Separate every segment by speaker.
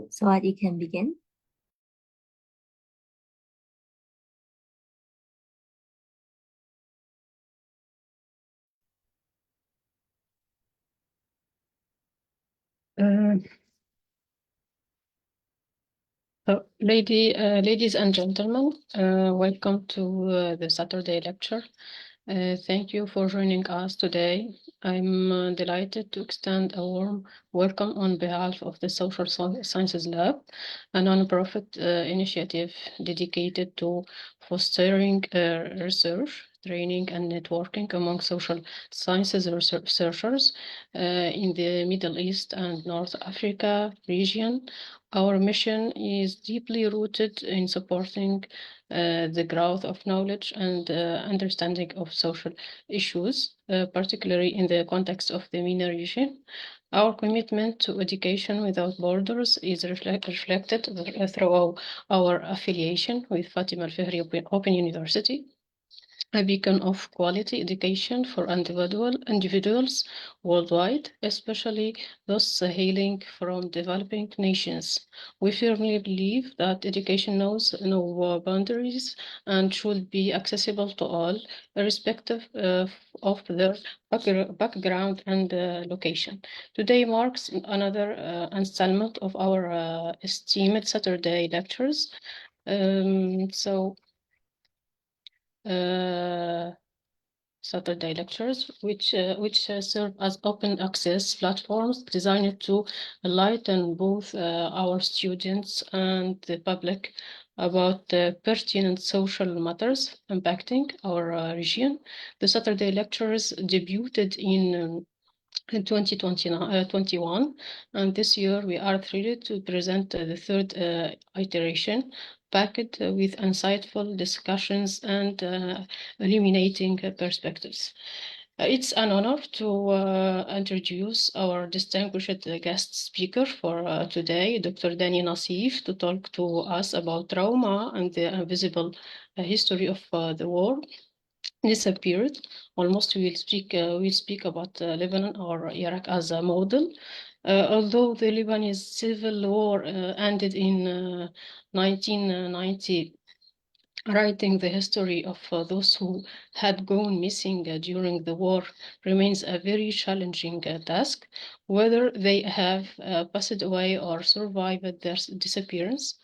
Speaker 1: So Adi can begin.
Speaker 2: Ladies and gentlemen, welcome to the Saturday lecture. Thank you for joining us today. I'm delighted to extend a warm welcome on behalf of the Social Sciences Lab, a nonprofit initiative dedicated to fostering research, training, and networking among social sciences researchers in the Middle East and North Africa region. Our mission is deeply rooted in supporting the growth of knowledge and understanding of social issues, particularly in the context of the MENA region. Our commitment to education without borders is reflected through our affiliation with Fatima Al-Fihri Open University, a beacon of quality education for individuals worldwide, especially those hailing from developing nations. We firmly believe that education knows no boundaries and should be accessible to all, irrespective of their background and location. Today marks another installment of our esteemed Saturday lectures. Saturday lectures, which serve as open access platforms designed to enlighten both our students and the public about pertinent social matters impacting our region. The Saturday lectures debuted in 2021, and this year we are thrilled to present the third iteration, packed with insightful discussions and illuminating perspectives. It's an honor to introduce our distinguished guest speaker for today, Dr. Dani Nassif, to talk to us about trauma and the invisible history of the war. Disappeared. Almost we'll speak about Lebanon or Iraq as a model. Although the Lebanese civil war ended in 1990, writing the history of those who had gone missing during the war remains a very challenging task. Whether they have passed away or survived their disappearance,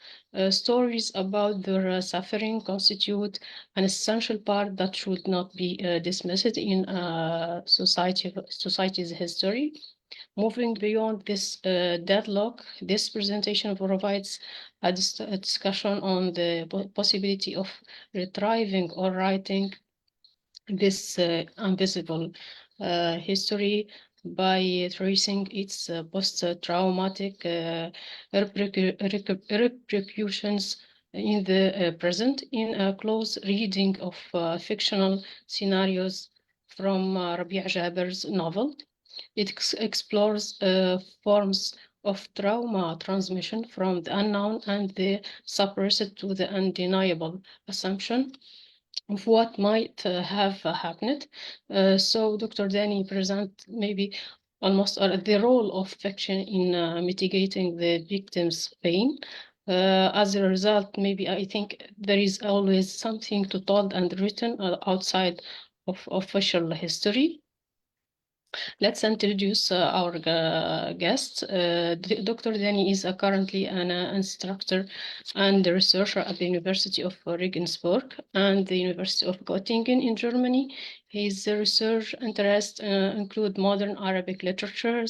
Speaker 2: stories about their suffering constitute an essential part that should not be dismissed in society's history. Moving beyond this deadlock, this presentation provides a discussion on the possibility of retrieving or writing this invisible history by tracing its post-traumatic repercussions in the present. In a close reading of fictional scenarios from Rabee Jaber's novel, it explores forms of trauma transmission from the unknown and the suppressed to the undeniable assumption of what might have happened. So Dr. Dani present maybe almost the role of fiction in mitigating the victim's pain. As a result, maybe I think there is always something to told and written outside of official history. Let's introduce our guest. Dr. Dani is currently an instructor and researcher at the University of Regensburg and the University of Göttingen in Germany. His research interests include modern Arabic literature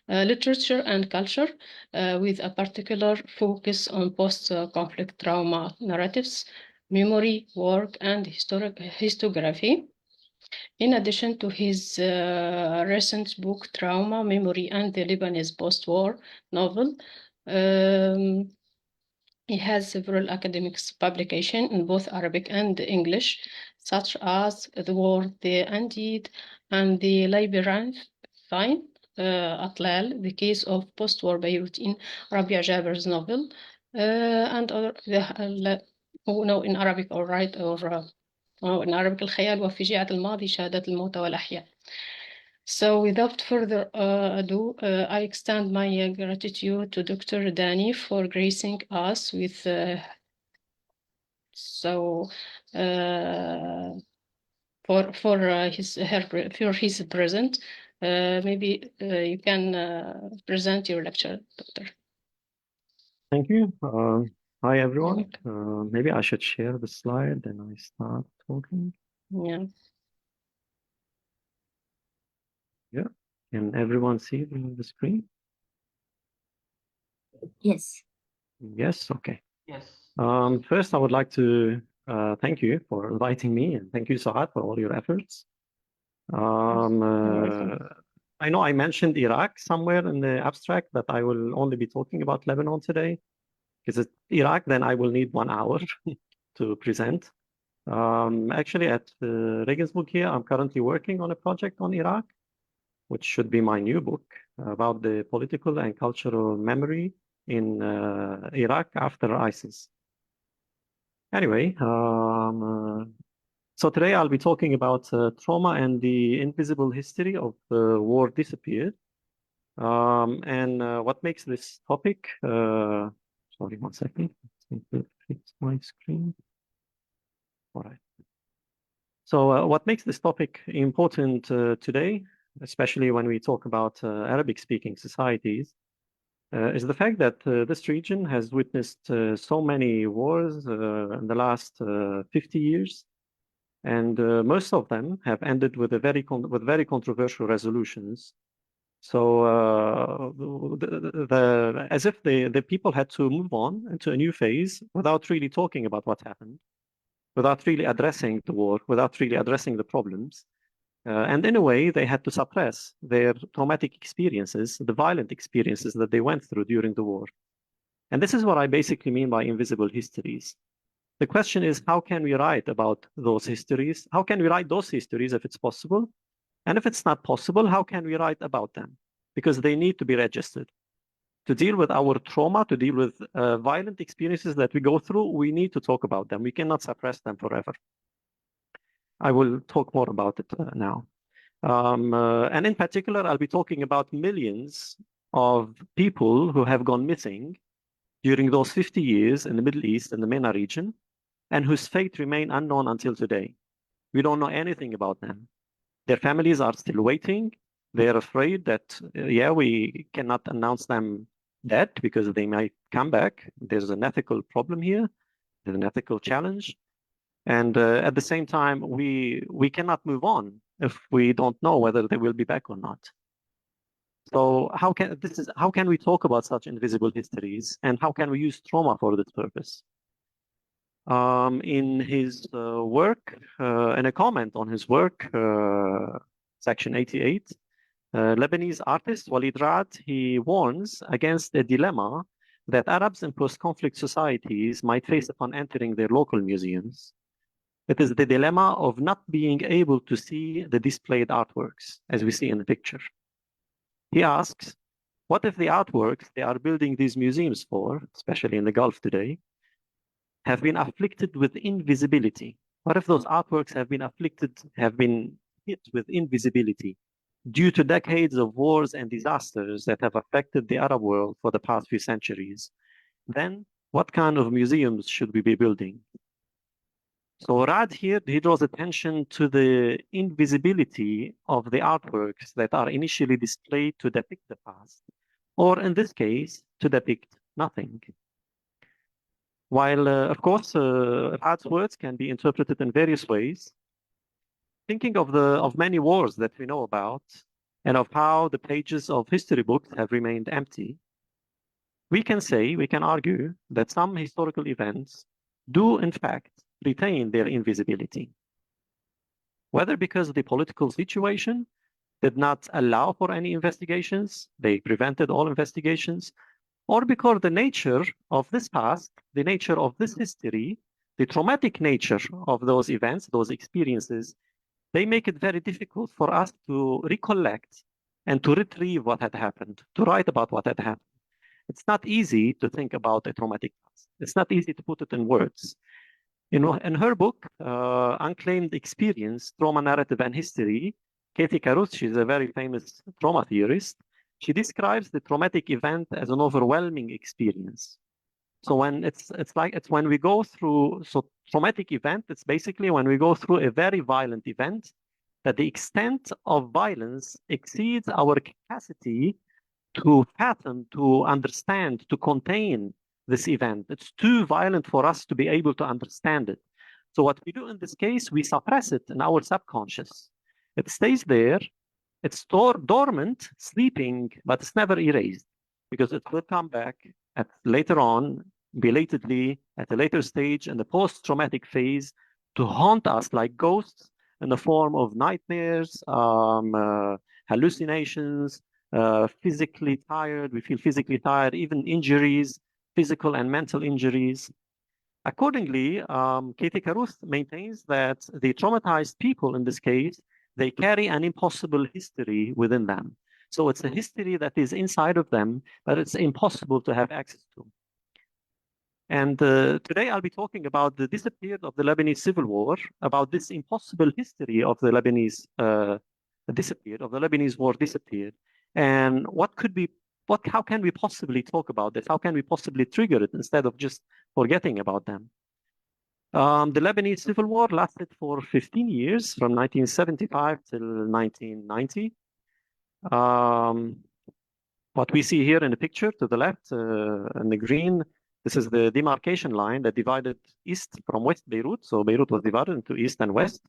Speaker 2: and culture, with a particular focus on post-conflict trauma narratives, memory, work, and historiography. In addition to his recent book, Trauma, Memory, and the Lebanese Post-War novel, he has several academic publications in both Arabic and English, such as The War, the Undead, and The Labyrinth, aṭlāl, the case of post-war Beirut in Rabee Jaber's novel, and other, in Arabic, all right, or in Arabic الخيال وفجيعة الماضي شهادات الموتى والأحياء. So without further ado, I extend my gratitude to Dr. Dani for gracing us with for his present. Maybe you can present your lecture, Doctor.
Speaker 1: Thank you. Hi, everyone. Maybe I should share the slide and I start talking.
Speaker 2: Yeah.
Speaker 1: Yeah. Can everyone see the screen?
Speaker 3: Yes.
Speaker 1: Yes. Okay.
Speaker 4: Yes.
Speaker 1: First, I would like to thank you for inviting me, and thank you, Saad, for all your efforts. I know I mentioned Iraq somewhere in the abstract, but I will only be talking about Lebanon today. Because it's Iraq, then I will need 1 hour to present. Actually, at Regensburg here, I'm currently working on a project on Iraq, which should be my new book about the political and cultural memory in Iraq after ISIS. Anyway, so today I'll be talking about trauma and the invisible history of war disappeared. And what makes this topic, sorry, 1 second, I need to fix my screen. All right. So what makes this topic important today, especially when we talk about Arabic-speaking societies, is the fact that this region has witnessed so many wars in the last 50 years, and most of them have ended with very controversial resolutions. So as if the people had to move on into a new phase without really talking about what happened, without really addressing the war, without really addressing the problems. And in a way, they had to suppress their traumatic experiences, the violent experiences that they went through during the war. And this is what I basically mean by invisible histories. The question is, how can we write about those histories? How can we write those histories if it's possible? And if it's not possible, how can we write about them? Because they need to be registered. To deal with our trauma, to deal with violent experiences that we go through, we need to talk about them. We cannot suppress them forever. I will talk more about it now. And in particular, I'll be talking about millions of people who have gone missing during those 50 years in the Middle East and the MENA region, and whose fate remain unknown until today. We don't know anything about them. Their families are still waiting. They're afraid that, yeah, we cannot announce them dead because they might come back. There's an ethical problem here. There's an ethical challenge. And at the same time, we cannot move on if we don't know whether they will be back or not. So how can we talk about such invisible histories, and how can we use trauma for this purpose? In his work, in a comment on his work, section 88, Lebanese artist Walid Raad, he warns against a dilemma that Arabs in post-conflict societies might face upon entering their local museums. It is the dilemma of not being able to see the displayed artworks, as we see in the picture. He asks, what if the artworks they are building these museums for, especially in the Gulf today, have been afflicted with invisibility? What if those artworks have been hit with invisibility due to decades of wars and disasters that have affected the Arab world for the past few centuries? Then what kind of museums should we be building? So Raad here, he draws attention to the invisibility of the artworks that are initially displayed to depict the past, or in this case, to depict nothing. While, of course, Raad's words can be interpreted in various ways, thinking of many wars that we know about, and of how the pages of history books have remained empty, we can argue that some historical events do, in fact, retain their invisibility. Whether because the political situation did not allow for any investigations, they prevented all investigations, or because the nature of this past, the nature of this history, the traumatic nature of those events, those experiences, they make it very difficult for us to recollect and to retrieve what had happened, to write about what had happened. It's not easy to think about a traumatic past. It's not easy to put it in words. In her book, Unclaimed Experience, Trauma, Narrative, and History, Katie Caruth, she's a very famous trauma theorist. She describes the traumatic event as an overwhelming experience. So when we go through, so traumatic event, it's basically when we go through a very violent event, that the extent of violence exceeds our capacity to fathom, to understand, to contain this event. It's too violent for us to be able to understand it. So what we do in this case, we suppress it in our subconscious. It stays there, it's dormant, sleeping, but it's never erased because it will come back later on, belatedly, at a later stage in the post-traumatic phase to haunt us like ghosts in the form of nightmares, hallucinations, physically tired. We feel physically tired, even injuries, physical and mental injuries. Accordingly, Katie Caruth maintains that the traumatized people in this case, they carry an impossible history within them. So it's a history that is inside of them, but it's impossible to have access to. And today I'll be talking about the disappearance of the Lebanese civil war, about this impossible history of the Lebanese war disappeared, and how can we possibly talk about this? How can we possibly trigger it instead of just forgetting about them? The Lebanese civil war lasted for 15 years, from 1975 till 1990. What we see here in the picture to the left, in the green, this is the demarcation line that divided east from west Beirut. So Beirut was divided into east and west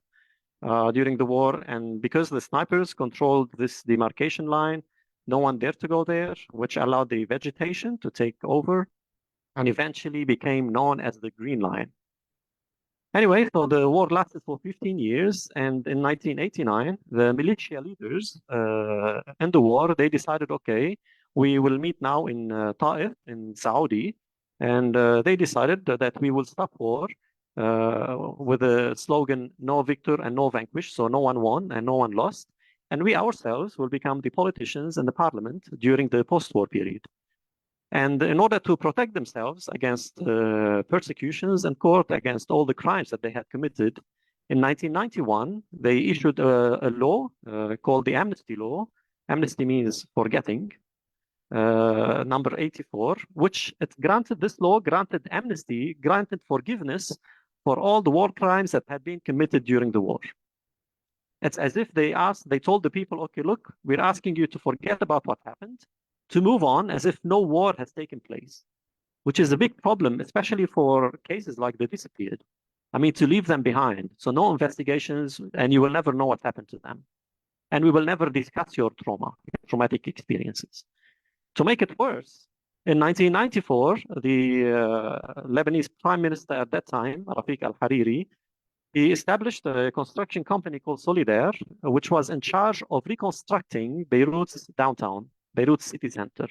Speaker 1: during the war. And because the snipers controlled this demarcation line, no one dared to go there, which allowed the vegetation to take over and eventually became known as the Green Line. Anyway, so the war lasted for 15 years, and in 1989, the militia leaders in the war, they decided, okay, we will meet now in Ta'if, in Saudi, and they decided that we will stop war with a slogan, no victor and no vanquish, so no one won and no one lost, and we ourselves will become the politicians in the parliament during the post-war period. And in order to protect themselves against persecutions and court against all the crimes that they had committed, in 1991, they issued a law called the Amnesty Law. Amnesty means forgetting, number 84, which this law granted amnesty, granted forgiveness for all the war crimes that had been committed during the war. It's as if they told the people, okay, look, we're asking you to forget about what happened, to move on as if no war has taken place, which is a big problem, especially for cases like the disappeared. I mean, to leave them behind. So no investigations, and you will never know what happened to them. And we will never discuss your traumatic experiences. To make it worse, in 1994, the Lebanese prime minister at that time, Rafik al-Hariri, he established a construction company called Solidaire, which was in charge of reconstructing Beirut's downtown, Beirut city center.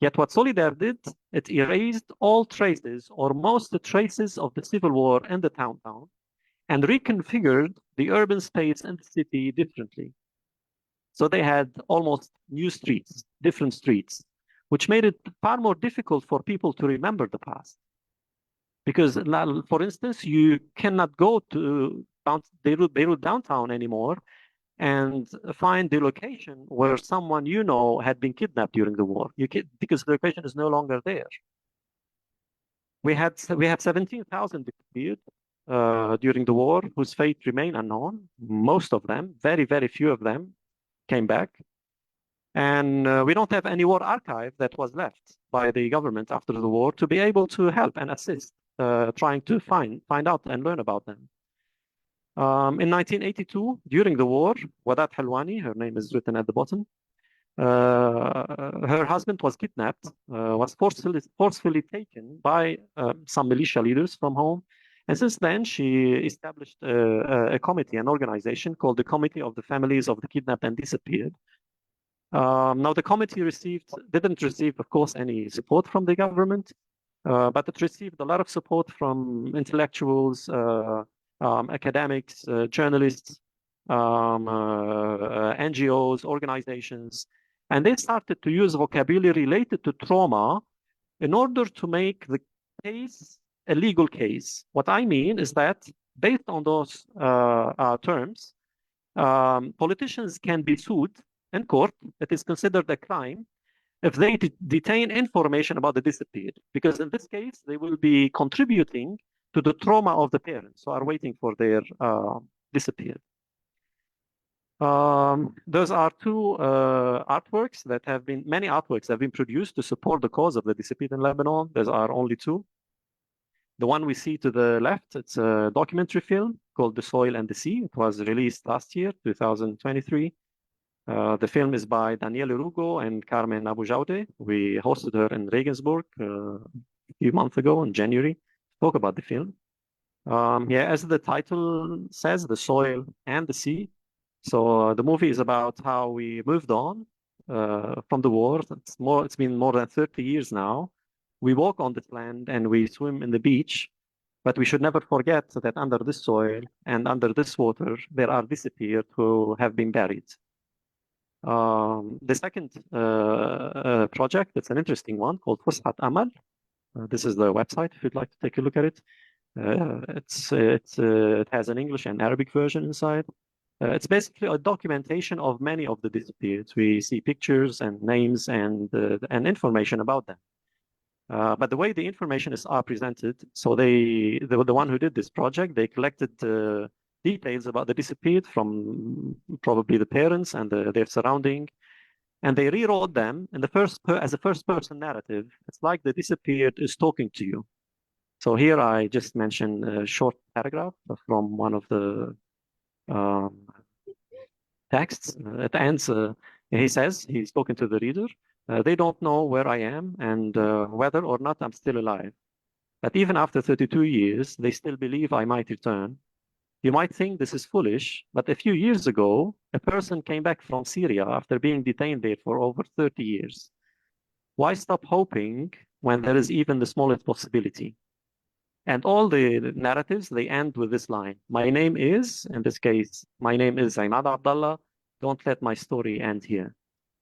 Speaker 1: Yet what Solidaire did, it erased all traces or most traces of the civil war in the downtown and reconfigured the urban space in the city differently. So they had almost new streets, different streets, which made it far more difficult for people to remember the past. Because, for instance, you cannot go to Beirut downtown anymore and find the location where someone you know had been kidnapped during the war, because the location is no longer there. We had 17,000 disappeared during the war, whose fate remain unknown. Most of them, very, very few of them, came back. And we don't have any war archive that was left by the government after the war to be able to help and assist, trying to find out and learn about them. In 1982, during the war, Wadat Halwani, her name is written at the bottom, her husband was kidnapped, was forcefully taken by some militia leaders from home. And since then, she established a committee, an organization called the Committee of the Families of the Kidnapped and Disappeared. Now, the committee didn't receive, of course, any support from the government, but it received a lot of support from intellectuals, academics, journalists, NGOs, organizations, and they started to use vocabulary related to trauma in order to make the case a legal case. What I mean is that based on those terms, Politicians can be sued in court. It is considered a crime if they detain information about the disappeared, because in this case, they will be contributing to the trauma of the parents who are waiting for their disappeared. Those are two artworks that have been, many artworks have been produced to support the cause of the disappeared in Lebanon. There are only two. The one we see to the left, it's a documentary film called The Soil and the Sea. It was released last year, 2023. The film is by Danielle Rugo and Carmen Abu Jaude. We hosted her in Regensburg a few months ago in January. Spoke about the film. Yeah, as the title says, the soil and the sea. So the movie is about how we moved on from the war. It's been more than 30 years now. We walk on this land and we swim in the beach, but we should never forget that under this soil and under this water, there are disappeared who have been buried. The second project, it's an interesting one called Fushat Amal. This is the website if you'd like to take a look at it. It has an English and Arabic version inside. It's basically a documentation of many of the disappeared. We see pictures and names and information about them. But the way the information are presented, so the one who did this project, they collected details about the disappeared from probably the parents and their surrounding, and they rewrote them in as a first-person narrative. It's like the disappeared is talking to you. So here I just mentioned a short paragraph from one of the texts. It ends, he says, he's talking to the reader, they don't know where I am and whether or not I'm still alive. But even after 32 years, they still believe I might return. You might think this is foolish, but a few years ago, a person came back from Syria after being detained there for over 30 years. Why stop hoping when there is even the smallest possibility? And all the narratives, they end with this line. My name is, in this case, my name is Imad Abdallah. Don't let my story end here.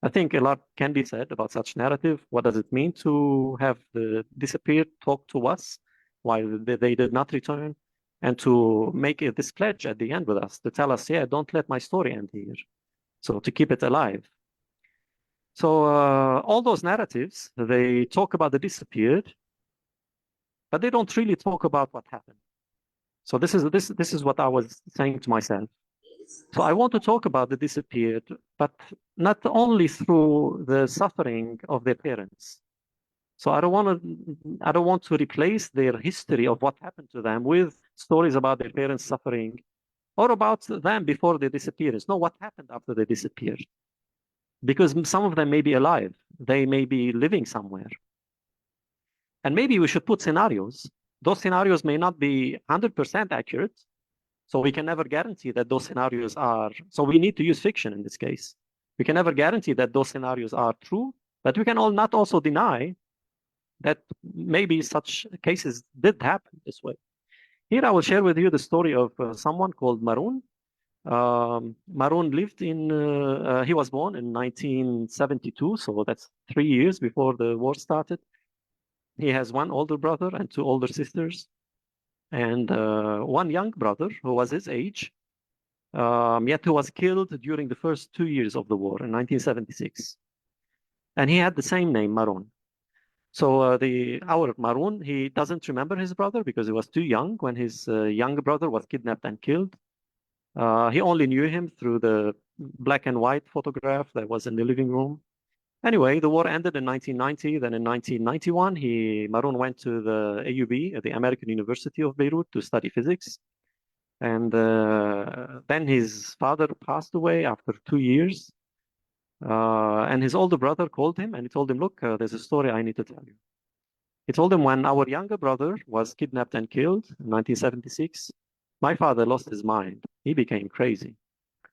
Speaker 1: I think a lot can be said about such narrative. What does it mean to have the disappeared talk to us while they did not return? And to make this pledge at the end with us, to tell us, yeah, don't let my story end here. So to keep it alive. So all those narratives, they talk about the disappeared, but they don't really talk about what happened. So this is what I was saying to myself. So I want to talk about the disappeared, but not only through the suffering of their parents. So I don't want to replace their history of what happened to them with stories about their parents suffering or about them before their disappearance. No, what happened after they disappeared? Because some of them may be alive. They may be living somewhere. And maybe we should put scenarios. Those scenarios may not be 100% accurate. So we can never guarantee that those scenarios are, so we need to use fiction in this case. We can never guarantee that those scenarios are true, but we can not also deny that maybe such cases did happen this way. Here I will share with you the story of someone called Maroon. Maroon lived in, he was born in 1972, so that's 3 years before the war started. He has one older brother and two older sisters, and one young brother who was his age, yet who was killed during the first 2 years of the war in 1976. And he had the same name, Maroon. So our Maroon, he doesn't remember his brother because he was too young when his younger brother was kidnapped and killed. He only knew him through the black and white photograph that was in the living room. Anyway, the war ended in 1990. Then in 1991, Maroon went to the AUB, the American University of Beirut, to study physics. And then his father passed away after 2 years. And his older brother called him and he told him, look, there's a story I need to tell you. He told him when our younger brother was kidnapped and killed in 1976, my father lost his mind. He became crazy.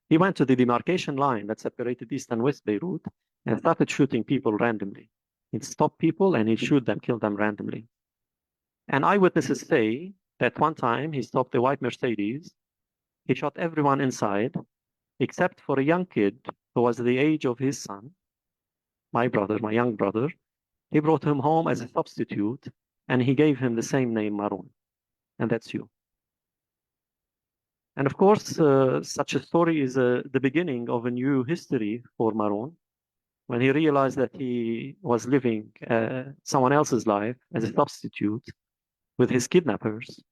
Speaker 1: He went to the demarcation line that separated East and West Beirut and started shooting people randomly. He'd stop people and he'd shoot them, kill them randomly. And eyewitnesses say that one time he stopped a white Mercedes. He shot everyone inside except for a young kid who was the age of his son, my brother, my young brother. He brought him home as a substitute and he gave him the same name, Maroon. And that's you. And of course, such a story is the beginning of a new history for Maroon when he realized that he was living someone else's life as a substitute with his kidnappers.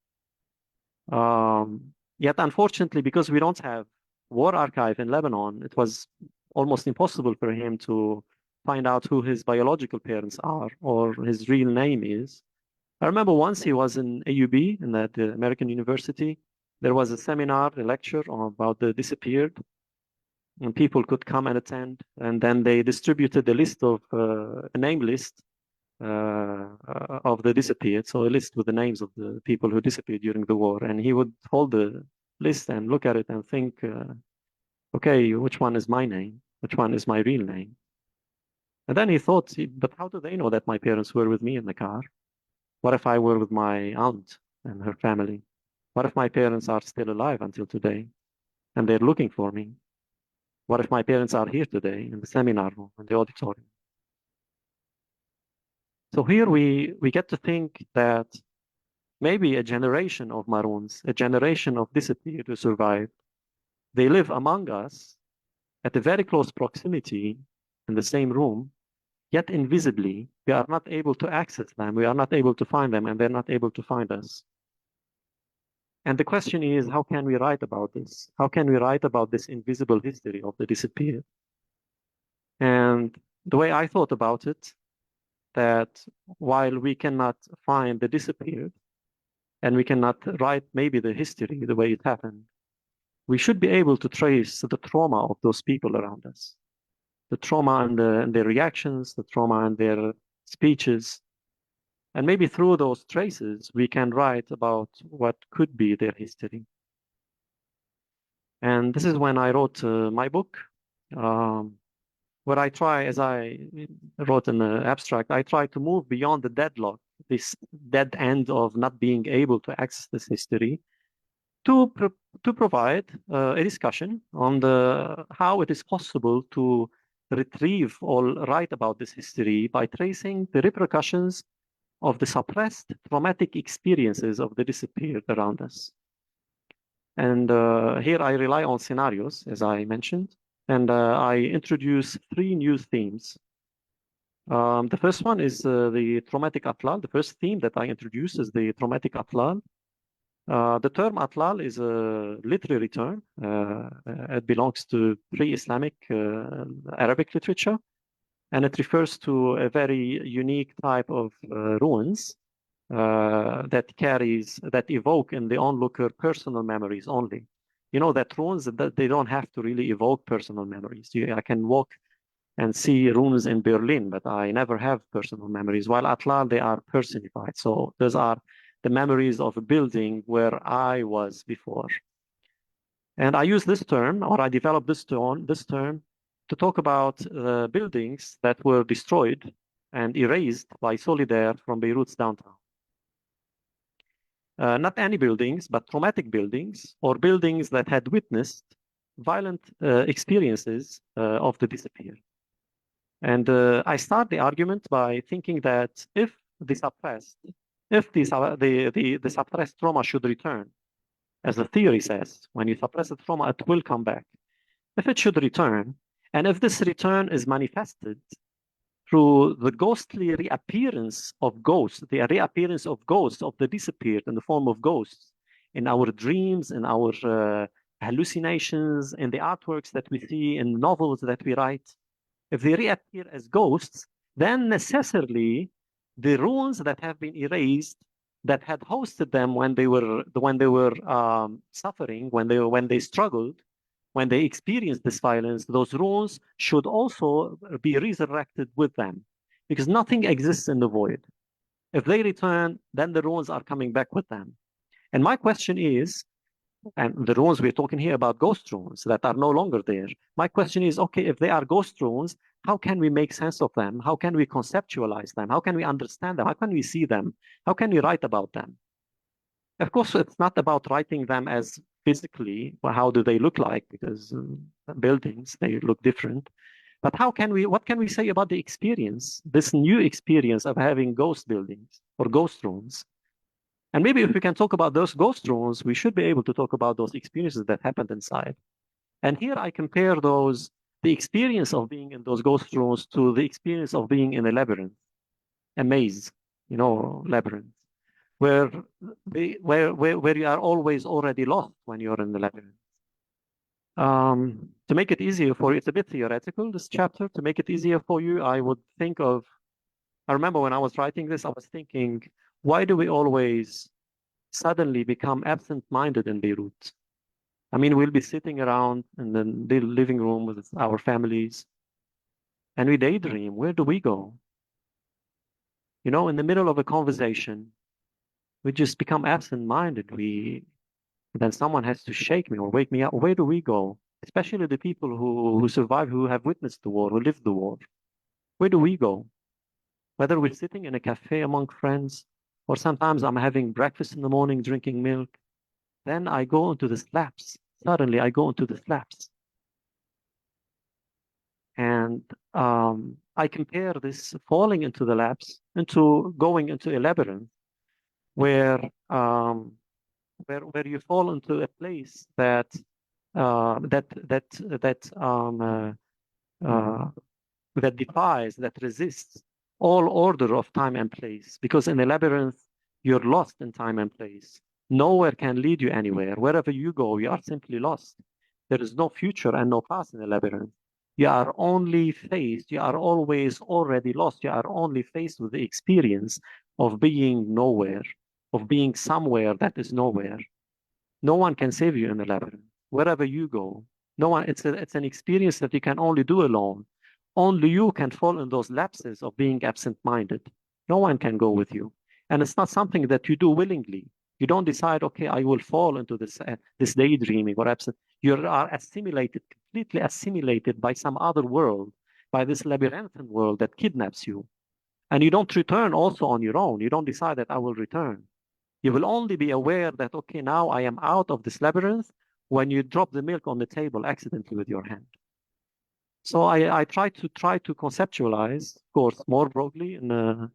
Speaker 1: Yet, unfortunately, because we don't have war archive in Lebanon, it was almost impossible for him to find out who his biological parents are or his real name is. I remember once he was in AUB, in that American university. There was a seminar, a lecture about the disappeared, and people could come and attend. And then they distributed a list of a name list of the disappeared, so a list with the names of the people who disappeared during the war. And he would hold the list and look at it and think, okay, which one is my name? Which one is my real name? And then he thought, but how do they know that my parents were with me in the car? What if I were with my aunt and her family? What if my parents are still alive until today and they're looking for me? What if my parents are here today in the seminar room, in the auditorium? So here we get to think that maybe a generation of Maroons, a generation of disappeared who survived, they live among us at a very close proximity in the same room, yet invisibly. We are not able to access them. We are not able to find them, and they're not able to find us. And the question is, how can we write about this? How can we write about this invisible history of the disappeared? And the way I thought about it, that while we cannot find the disappeared, and we cannot write maybe the history the way it happened, we should be able to trace the trauma of those people around us, the trauma and their reactions, the trauma and their speeches. And maybe through those traces, we can write about what could be their history. And this is when I wrote my book, where I try, as I wrote in the abstract, I try to move beyond the deadlock, this dead end of not being able to access this history, to provide a discussion on how it is possible to retrieve or write about this history by tracing the repercussions of the suppressed traumatic experiences of the disappeared around us. And here I rely on scenarios, as I mentioned, and I introduce three new themes. The first one is the traumatic aṭlāl. The first theme that I introduce is the traumatic aṭlāl. The term aṭlāl is a literary term. It belongs to pre-Islamic Arabic literature, and it refers to a very unique type of ruins that evoke in the onlooker personal memories only. You know that ruins that they don't have to really evoke personal memories. I can walk and see ruins in Berlin, but I never have personal memories. While aṭlāl, they are personified. So those are the memories of a building where I was before. And I use this term, or I developed this term to talk about buildings that were destroyed and erased by Solidaire from Beirut's downtown. Not any buildings, but traumatic buildings, or buildings that had witnessed violent experiences of the disappeared. And I start the argument by thinking that if the suppressed trauma should return, as the theory says, when you suppress the trauma, it will come back. If it should return, and if this return is manifested through the ghostly reappearance of ghosts, the reappearance of ghosts of the disappeared in the form of ghosts in our dreams, in our hallucinations, in the artworks that we see, in novels that we write, if they reappear as ghosts, then necessarily the ruins that have been erased, that had hosted them when they were suffering, when they struggled, when they experienced this violence, those ruins should also be resurrected with them, because nothing exists in the void. If they return, then the ruins are coming back with them. And my question is, and the ruins we're talking here about ghost ruins that are no longer there. My question is, okay, if they are ghost ruins, how can we make sense of them? How can we conceptualize them? How can we understand them? How can we see them? How can we write about them? Of course, it's not about writing them as physically, well, how do they look like? Because buildings, they look different. But what can we say about the experience, this new experience of having ghost buildings or ghost rooms? And maybe if we can talk about those ghost rooms, we should be able to talk about those experiences that happened inside. And here I compare the experience of being in those ghost rooms to the experience of being in a labyrinth, a maze, labyrinth, where where you are always already lost when you're in the labyrinth. To make it easier for you, it's a bit theoretical, this chapter. To make it easier for you, I remember when I was writing this, I was thinking, why do we always suddenly become absent-minded in Beirut? I mean, we'll be sitting around in the living room with our families and we daydream. Where do we go? In the middle of a conversation, we just become absent-minded. Then someone has to shake me or wake me up. Where do we go? Especially the people who survive, who have witnessed the war, who lived the war. Where do we go? Whether we're sitting in a cafe among friends, or sometimes I'm having breakfast in the morning, drinking milk, then I go into the slabs. Suddenly I go into the slabs. And I compare this falling into the labs into going into a labyrinth where where you fall into a place that uh, that that that um, that defies, that resists all order of time and place. Because in a labyrinth, you're lost in time and place. Nowhere can lead you anywhere. Wherever you go, you are simply lost. There is no future and no past in a labyrinth. You are only faced, you are always already lost. You are only faced with the experience of being nowhere, of being somewhere that is nowhere. No one can save you in the labyrinth. Wherever you go, no one, it's an experience that you can only do alone. Only you can fall in those lapses of being absent-minded. No one can go with you. And it's not something that you do willingly. You don't decide, okay, I will fall into this daydreaming or absent. You are assimilated, completely assimilated by some other world, by this labyrinthine world that kidnaps you. And you don't return also on your own. You don't decide that I will return. You will only be aware that, okay, now I am out of this labyrinth when you drop the milk on the table accidentally with your hand. So I try to conceptualize, of course, more broadly in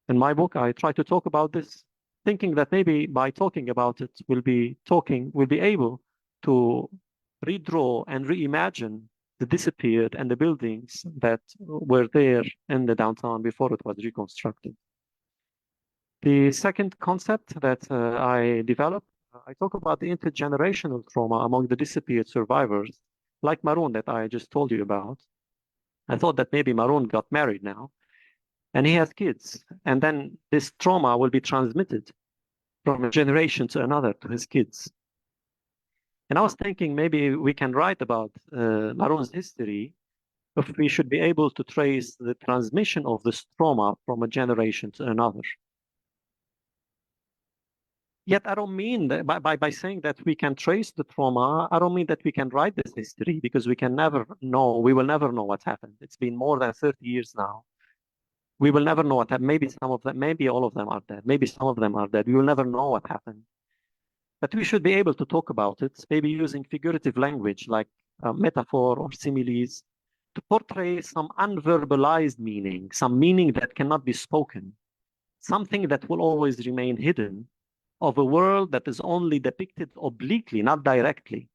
Speaker 1: my book. I try to talk about this, thinking that maybe by talking about it, we'll be able to redraw and reimagine the disappeared and the buildings that were there in the downtown before it was reconstructed. The second concept that I developed, I talk about the intergenerational trauma among the disappeared survivors, like Maroon that I just told you about. I thought that maybe Maroon got married now and he has kids, and then this trauma will be transmitted from a generation to another to his kids. And I was thinking maybe we can write about Maroon's history if we should be able to trace the transmission of this trauma from a generation to another. Yet I don't mean that by saying that we can trace the trauma, I don't mean that we can write this history because we will never know what happened. It's been more than 30 years now. We will never know what happened. Maybe all of them are dead. Maybe some of them are dead. We will never know what happened. But we should be able to talk about it, maybe using figurative language like metaphor or similes to portray some unverbalized meaning, some meaning that cannot be spoken, something that will always remain hidden of a world that is only depicted obliquely, not directly,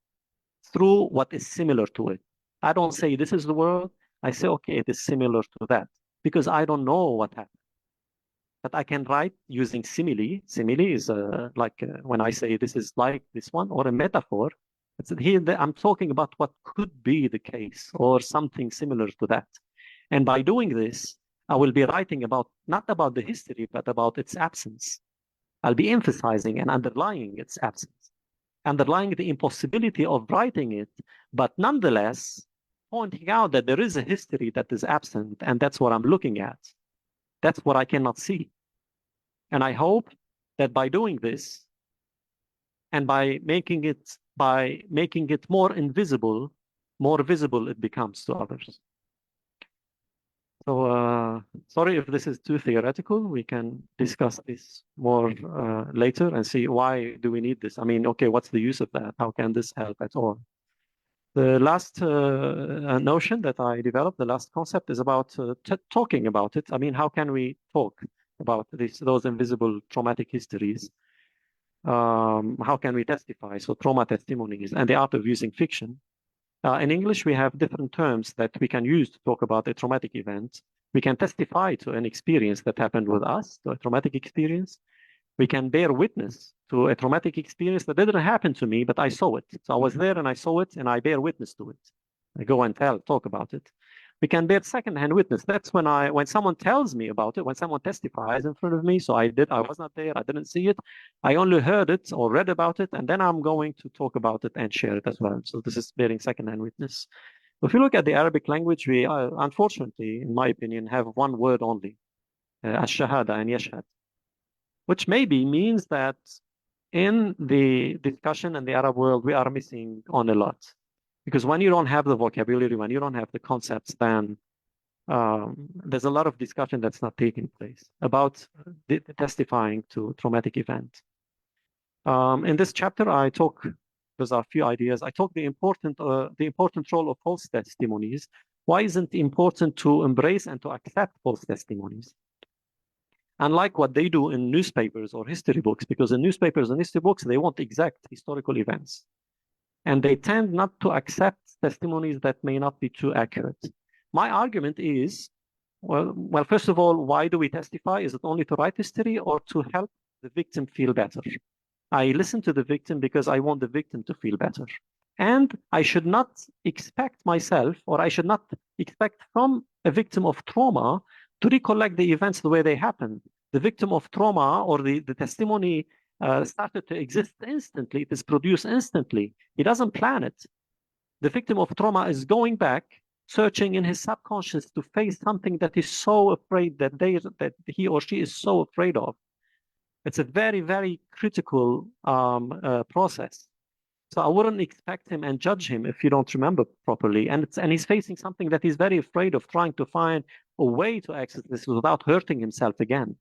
Speaker 1: through what is similar to it. I don't say this is the world. I say, okay, it is similar to that because I don't know what happened. But I can write using simile. Simile is when I say this is like this one or a metaphor. I'm talking about what could be the case or something similar to that. And by doing this, I will be writing about not about the history, but about its absence. I'll be emphasizing and underlying its absence, underlying the impossibility of writing it, but nonetheless pointing out that there is a history that is absent, and that's what I'm looking at. That's what I cannot see. And I hope that by doing this and by making it more invisible, more visible it becomes to others. So sorry if this is too theoretical. We can discuss this more later and see why do we need this. I mean, okay, what's the use of that? How can this help at all? The last notion that I developed, the last concept is about talking about it. I mean, how can we talk about those invisible traumatic histories? How can we testify? So trauma testimonies and the art of using fiction. In English, we have different terms that we can use to talk about a traumatic event. We can testify to an experience that happened with us, to a traumatic experience. We can bear witness to a traumatic experience that didn't happen to me, but I saw it. So I was there and I saw it and I bear witness to it. I go and talk about it. We can bear second-hand witness. That's when someone tells me about it, when someone testifies in front of me. So I was not there, I didn't see it. I only heard it or read about it, and then I'm going to talk about it and share it as well. So this is bearing second-hand witness. If you look at the Arabic language, we unfortunately, in my opinion, have one word only, ash-shahada and yashhad, which maybe means that in the discussion in the Arab world, we are missing on a lot. Because when you don't have the vocabulary, when you don't have the concepts, then there's a lot of discussion that's not taking place about testifying to traumatic event. In this chapter, there's a few ideas. I talk the important role of false testimonies. Why isn't it important to embrace and to accept false testimonies? Unlike what they do in newspapers or history books, because in newspapers and history books, they want exact historical events. And they tend not to accept testimonies that may not be too accurate. My argument is, well, first of all, why do we testify? Is it only to write history or to help the victim feel better? I listen to the victim because I want the victim to feel better. And I should not expect myself, or I should not expect from a victim of trauma to recollect the events the way they happened. The victim of trauma or the testimony started to exist instantly. It is produced instantly. He doesn't plan it. The victim of trauma is going back, searching in his subconscious to face something that is so afraid that he or she is so afraid of. It's a very, very critical process. So I wouldn't expect him and judge him if you don't remember properly. And he's facing something that he's very afraid of, trying to find a way to access this without hurting himself again.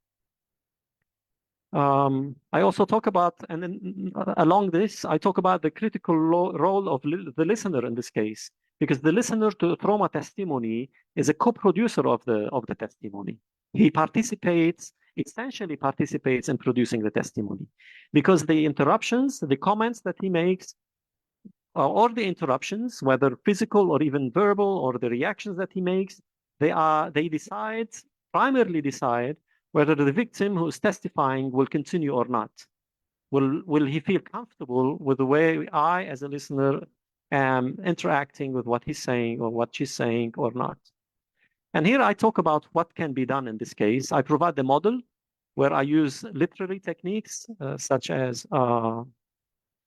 Speaker 1: I also talk about, and then along this, I talk about the critical role of the listener in this case, because the listener to a trauma testimony is a co-producer of the testimony. He essentially participates in producing the testimony, because the interruptions, the comments that he makes, or the interruptions, whether physical or even verbal, or the reactions that he makes, they primarily decide whether the victim who is testifying will continue or not. Will he feel comfortable with the way I, as a listener, am interacting with what he's saying or what she's saying or not? And here I talk about what can be done in this case. I provide the model where I use literary techniques such as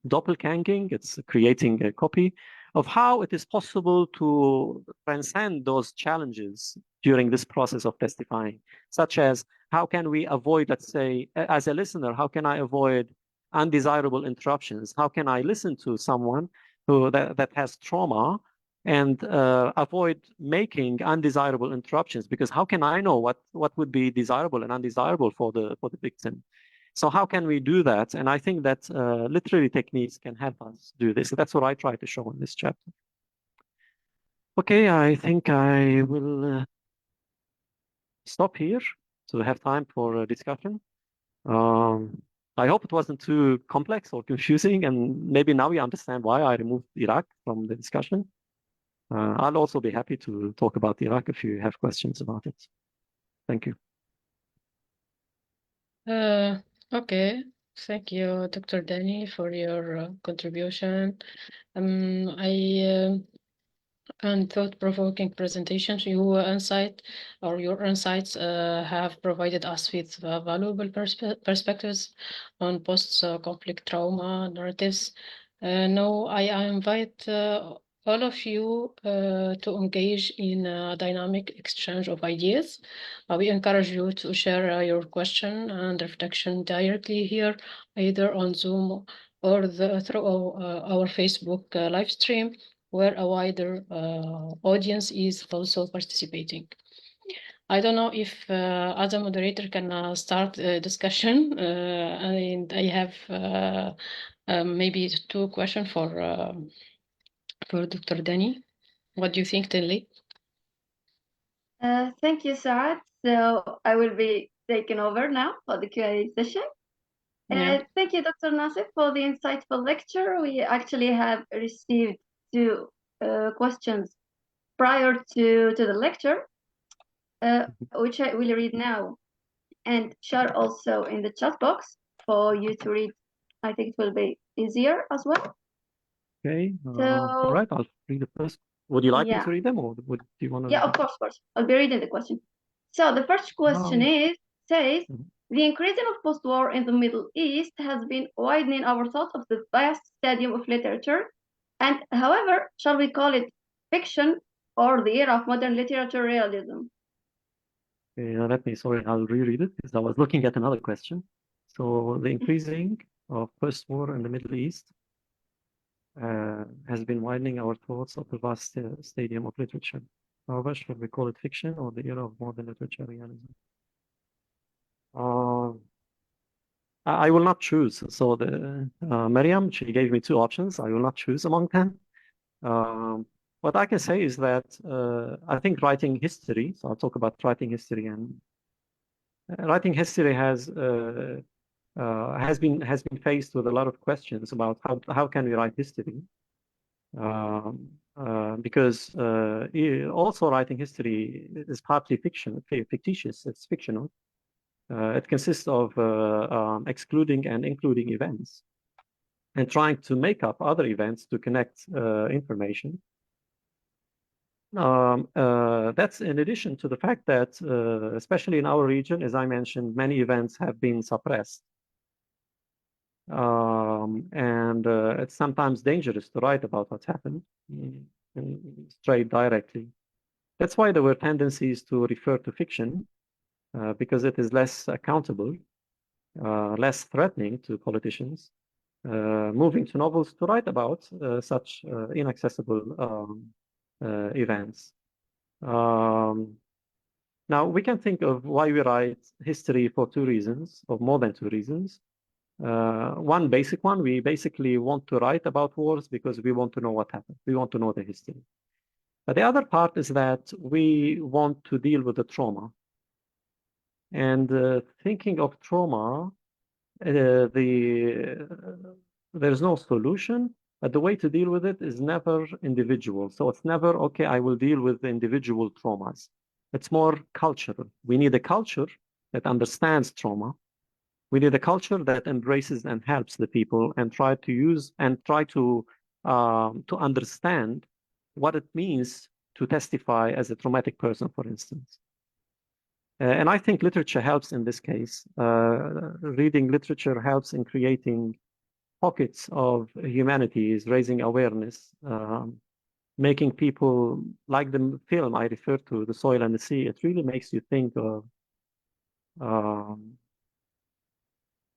Speaker 1: doppelganging. It's creating a copy of how it is possible to transcend those challenges during this process of testifying, such as how can we avoid, let's say, as a listener, how can I avoid undesirable interruptions? How can I listen to someone that has trauma and avoid making undesirable interruptions? Because how can I know what would be desirable and undesirable for the victim? So how can we do that? And I think that literary techniques can help us do this. So that's what I try to show in this chapter. Okay, I think I will stop here to have time for discussion. I hope it wasn't too complex or confusing, and maybe now you understand why I removed Iraq from the discussion. I'll also be happy to talk about Iraq if you have questions about it. Thank you.
Speaker 2: Okay, thank you, Dr. Dani, for your contribution. And thought-provoking presentations. Your insights have provided us with valuable perspectives on post-conflict trauma narratives. Now I invite all of you to engage in a dynamic exchange of ideas. We encourage you to share your question and reflection directly here, either on Zoom or through our Facebook live stream, where a wider audience is also participating. I don't know if as a moderator can start a discussion, and I have maybe two questions for Dr. Dani. What do you think, Tinley?
Speaker 3: Thank you, Saad. So I will be taking over now for the Q&A session.
Speaker 2: Yeah.
Speaker 3: Thank you, Dr. Nassif, for the insightful lecture. We actually have received two questions prior to the lecture, which I will read now and share also in the chat box for you to read. I think it will be easier as well.
Speaker 1: Okay.
Speaker 3: So,
Speaker 1: All right. I'll read the first. Would you like me
Speaker 3: yeah.
Speaker 1: to read them, or would you want to?
Speaker 3: Yeah, of course. I'll be reading the question. So the first question says, the increasing of post-war in the Middle East has been widening our thought of the vast stadium of literature. And however, shall we call it fiction or the era of modern literature realism?
Speaker 1: Sorry, I'll reread it because I was looking at another question. So the increasing of post-war in the Middle East has been widening our thoughts of the vast stadium of literature. However, should we call it fiction or the era of modern literature realism? I will not choose. So the Miriam, she gave me two options. I will not choose among them. What I can say is that I think writing history, so I'll talk about writing history, and writing history has been faced with a lot of questions about how can we write history, because also writing history is partly fictitious, it's fictional. It consists of excluding and including events and trying to make up other events to connect information. That's in addition to the fact that, especially in our region, as I mentioned, many events have been suppressed. And it's sometimes dangerous to write about what's happened straight directly. That's why there were tendencies to refer to fiction, because it is less accountable, less threatening to politicians, moving to novels to write about such inaccessible events. Now, we can think of why we write history for two reasons, or more than two reasons. One basic one, we basically want to write about wars because we want to know what happened. We want to know the history. But the other part is that we want to deal with the trauma. And thinking of trauma, there's no solution, but the way to deal with it is never individual. So it's never, okay, I will deal with the individual traumas. It's more cultural. We need a culture that understands trauma. We need a culture that embraces and helps the people and try to understand what it means to testify as a traumatic person, for instance. And I think literature helps in this case. Reading literature helps in creating pockets of humanities, raising awareness, making people, like the film I referred to, The Soil and the Sea. It really makes you think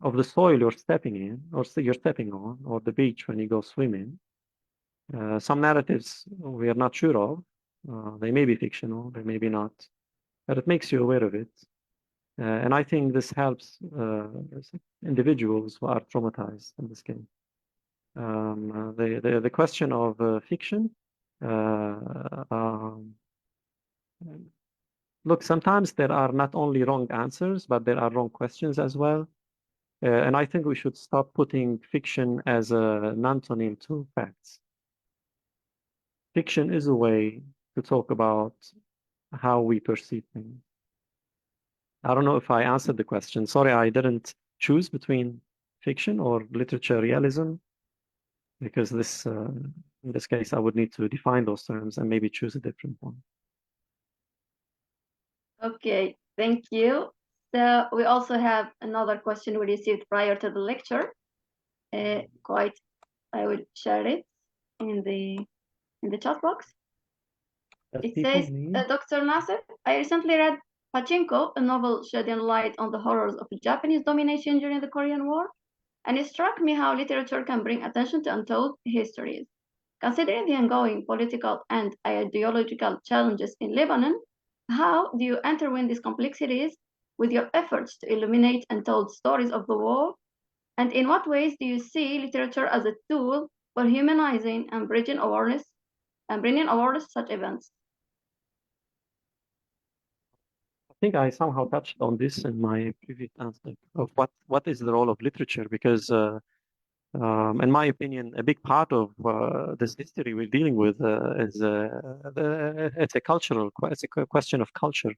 Speaker 1: of the soil you're stepping in, or you're stepping on, or the beach when you go swimming. Some narratives we are not sure of. They may be fictional, they may be not, but it makes you aware of it. And I think this helps individuals who are traumatized in this case. The question of fiction, look, sometimes there are not only wrong answers, but there are wrong questions as well. And I think we should stop putting fiction as an antonym to facts. Fiction is a way to talk about how we perceive things. I don't know if I answered the question. Sorry, I didn't choose between fiction or literature realism, because this, in this case, I would need to define those terms and maybe choose a different one.
Speaker 3: Okay, thank you. So we also have another question we received prior to the lecture. I will share it in the chat box. It says, Dr. Nassif, I recently read Pachinko, a novel shedding light on the horrors of Japanese domination during the Korean War, and it struck me how literature can bring attention to untold histories. Considering the ongoing political and ideological challenges in Lebanon, how do you intertwine these complexities with your efforts to illuminate untold stories of the war? And in what ways do you see literature as a tool for humanizing and bringing awareness to such events?
Speaker 1: think I somehow touched on this in my previous answer of what is the role of literature, because in my opinion, a big part of this history we're dealing with is it's a question of culture,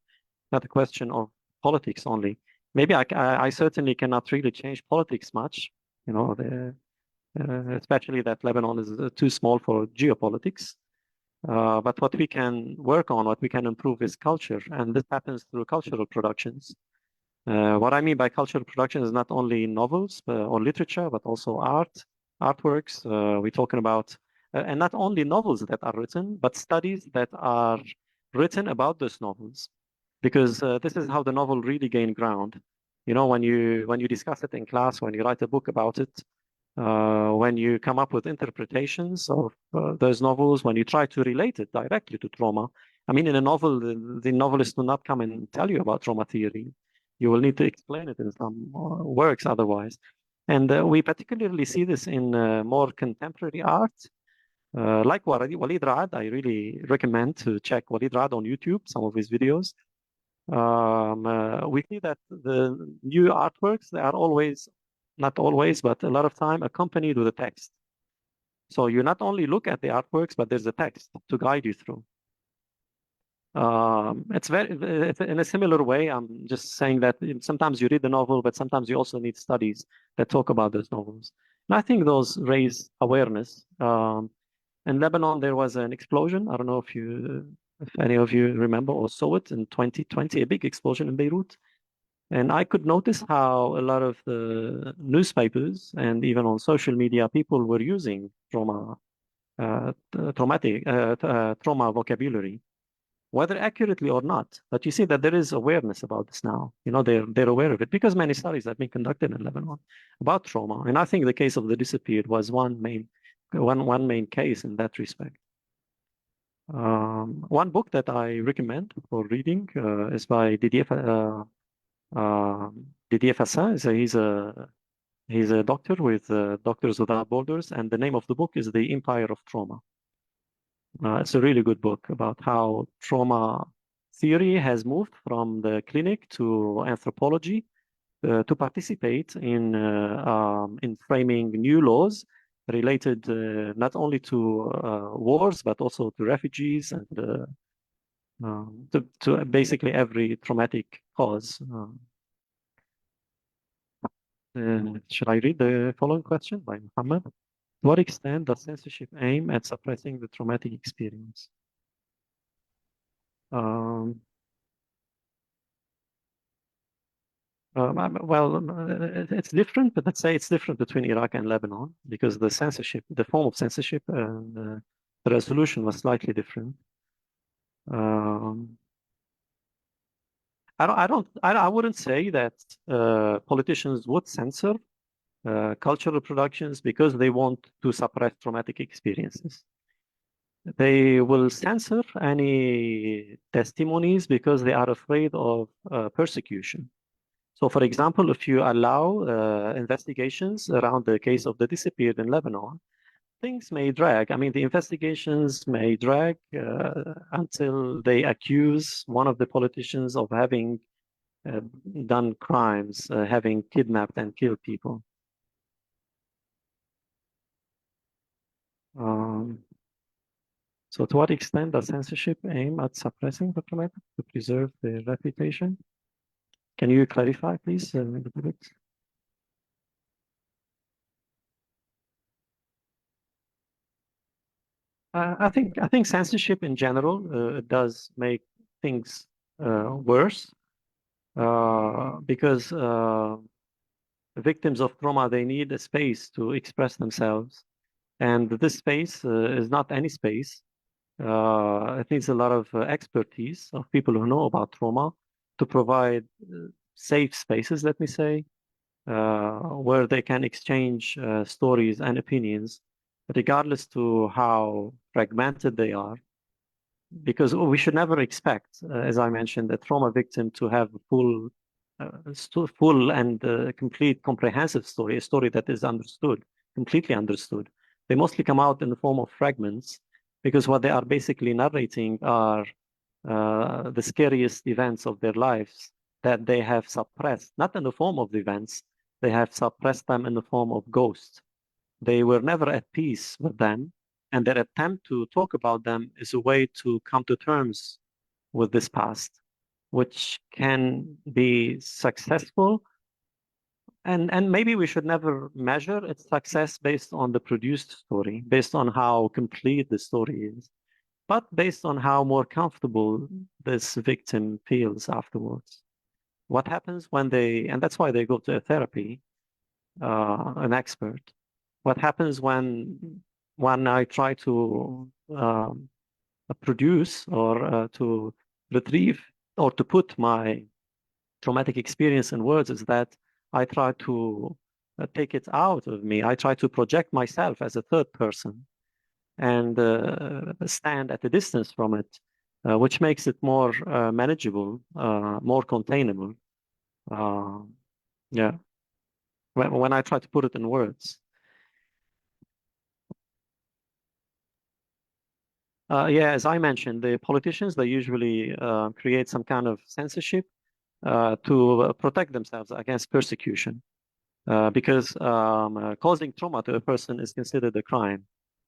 Speaker 1: not a question of politics only. Maybe I certainly cannot really change politics much, you know, especially that Lebanon is too small for geopolitics. But what we can work on, what we can improve is culture, and this happens through cultural productions. What I mean by cultural production is not only novels or literature, but also artworks. We're talking about, and not only novels that are written, but studies that are written about those novels, because this is how the novel really gain ground. You know, when you discuss it in class, when you write a book about it, when you come up with interpretations of those novels, when you try to relate it directly to trauma. I mean, in a novel, the novelist will not come and tell you about trauma theory. You will need to explain it in some works otherwise. And we particularly see this in more contemporary art. Like Walid Raad, I really recommend to check Walid Raad on YouTube, some of his videos. We see that the new artworks, they are always, not always, but a lot of time accompanied with a text. So you not only look at the artworks, but there's a text to guide you through. It's in a similar way. I'm just saying that sometimes you read the novel, but sometimes you also need studies that talk about those novels. And I think those raise awareness. In Lebanon, there was an explosion. I don't know if any of you remember or saw it in 2020, a big explosion in Beirut. And I could notice how a lot of the newspapers and even on social media, people were using trauma vocabulary, whether accurately or not. But you see that there is awareness about this now. You know, they're aware of it because many studies have been conducted in Lebanon about trauma. And I think the case of the disappeared was one main case in that respect. One book that I recommend for reading is by Didier Fassin. He's a doctor with Doctors Without Borders, and the name of the book is The Empire of Trauma. It's a really good book about how trauma theory has moved from the clinic to anthropology to participate in framing new laws related not only to wars, but also to refugees and to basically every traumatic cause. Should I read the following question by Muhammad? To what extent does censorship aim at suppressing the traumatic experience? Well, it's different, but let's say it's different between Iraq and Lebanon because the form of censorship and the resolution was slightly different. I wouldn't say that politicians would censor cultural productions because they want to suppress traumatic experiences. They will censor any testimonies because they are afraid of persecution. So, for example, if you allow investigations around the case of the disappeared in Lebanon, things may drag. I mean, the investigations may drag until they accuse one of the politicians of having done crimes, having kidnapped and killed people. So to what extent does censorship aim at suppressing the traumatic to preserve their reputation? Can you clarify, please, a little bit? I think censorship in general does make things worse because victims of trauma, they need a space to express themselves, and this space is not any space. It needs a lot of expertise of people who know about trauma to provide safe spaces, let me say, where they can exchange stories and opinions, regardless to how fragmented they are. Because we should never expect, as I mentioned, a trauma victim to have full and complete, comprehensive story, a story that is understood, completely understood. They mostly come out in the form of fragments because what they are basically narrating are the scariest events of their lives that they have suppressed, not in the form of the events, they have suppressed them in the form of ghosts. They were never at peace with them, and their attempt to talk about them is a way to come to terms with this past, which can be successful. And maybe we should never measure its success based on the produced story, based on how complete the story is, but based on how more comfortable this victim feels afterwards. What happens when they, and that's why they go to a therapy, an expert. What happens when I try to produce or to retrieve or to put my traumatic experience in words is that I try to take it out of me. I try to project myself as a third person and stand at a distance from it, which makes it more manageable, more containable. Yeah, when I try to put it in words. Yeah, as I mentioned, the politicians, they usually create some kind of censorship to protect themselves against persecution. Because causing trauma to a person is considered a crime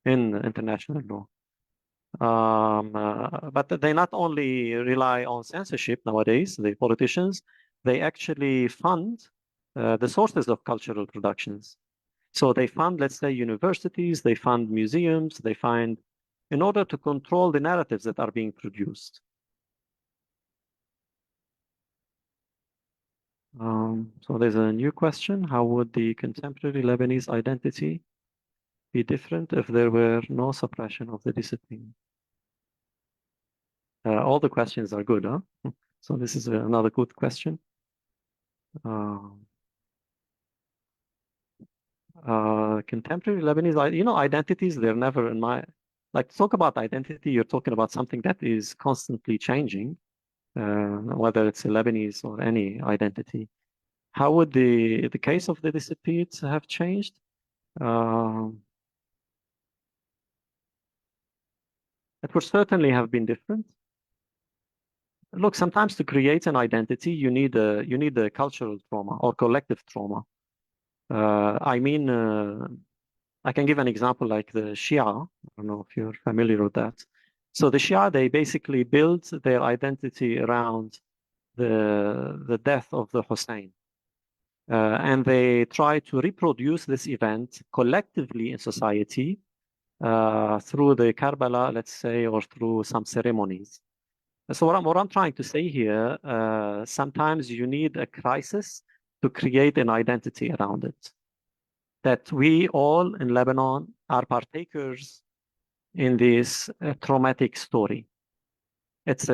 Speaker 1: in international law. But they not only rely on censorship nowadays, the politicians, they actually fund the sources of cultural productions. So they fund, let's say, universities, they fund museums, they find, in order to control the narratives that are being produced. So there's a new question. How would the contemporary Lebanese identity be different if there were no suppression of the discipline? All the questions are good, huh? So this is another good question. Contemporary Lebanese, identities, they're never in my, like, talk about identity, you're talking about something that is constantly changing, whether it's a Lebanese or any identity. How would the case of the disappeared have changed? It would certainly have been different. Look, sometimes to create an identity, you need a cultural trauma or collective trauma. I mean, I can give an example like the Shia. I don't know if you're familiar with that. So the Shia, they basically build their identity around the death of the Hussein. And they try to reproduce this event collectively in society through the Karbala, let's say, or through some ceremonies. So what I'm trying to say here, sometimes you need a crisis to create an identity around it. That we all in Lebanon are partakers in this traumatic story. It